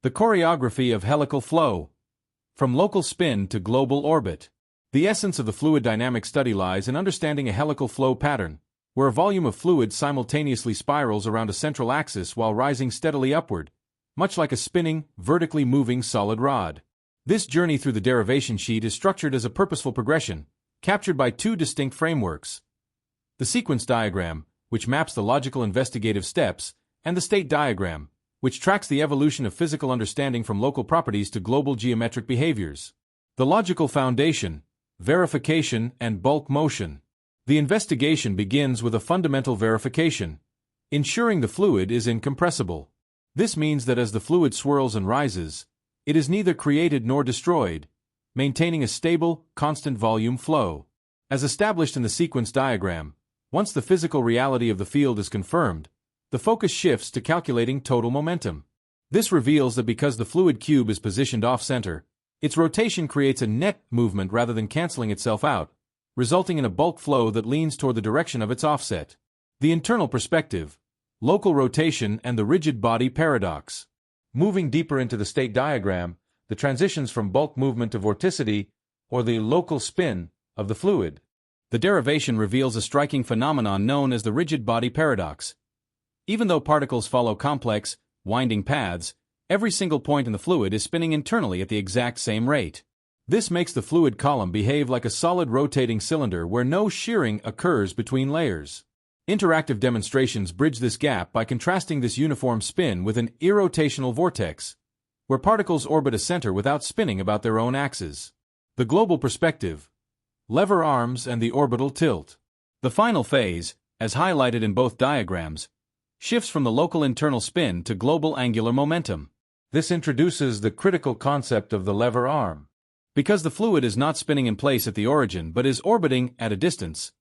The choreography of helical flow. From local spin to global orbit. The essence of the fluid dynamics study lies in understanding a helical flow pattern, where a volume of fluid simultaneously spirals around a central axis while rising steadily upward, much like a spinning, vertically moving solid rod. This journey through the derivation sheet is structured as a purposeful progression, captured by two distinct frameworks. The sequence diagram, which maps the logical investigative steps, and the state diagram, which tracks the evolution of physical understanding from local properties to global geometric behaviors. The logical foundation, verification, and bulk motion. The investigation begins with a fundamental verification, ensuring the fluid is incompressible. This means that as the fluid swirls and rises, it is neither created nor destroyed, maintaining a stable, constant volume flow. As established in the sequence diagram, once the physical reality of the field is confirmed, the focus shifts to calculating total momentum. This reveals that because the fluid cube is positioned off-center, its rotation creates a net movement rather than canceling itself out, resulting in a bulk flow that leans toward the direction of its offset. The internal perspective, local rotation, and the rigid body paradox. Moving deeper into the state diagram, the transitions from bulk movement to vorticity, or the local spin, of the fluid. The derivation reveals a striking phenomenon known as the rigid body paradox. Even though particles follow complex, winding paths, every single point in the fluid is spinning internally at the exact same rate. This makes the fluid column behave like a solid rotating cylinder where no shearing occurs between layers. Interactive demonstrations bridge this gap by contrasting this uniform spin with an irrotational vortex, where particles orbit a center without spinning about their own axes. The global perspective, lever arms, and the orbital tilt. The final phase, as highlighted in both diagrams, shifts from the local internal spin to global angular momentum. This introduces the critical concept of the lever arm. Because the fluid is not spinning in place at the origin but is orbiting at a distance,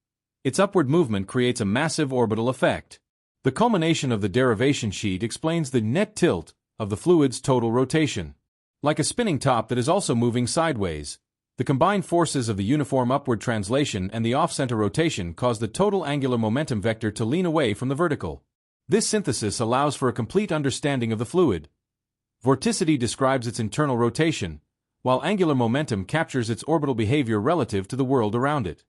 its upward movement creates a massive orbital effect. The culmination of the derivation sheet explains the net tilt of the fluid's total rotation. Like a spinning top that is also moving sideways, the combined forces of the uniform upward translation and the off-center rotation cause the total angular momentum vector to lean away from the vertical. This synthesis allows for a complete understanding of the fluid. Vorticity describes its internal rotation, while angular momentum captures its orbital behavior relative to the world around it.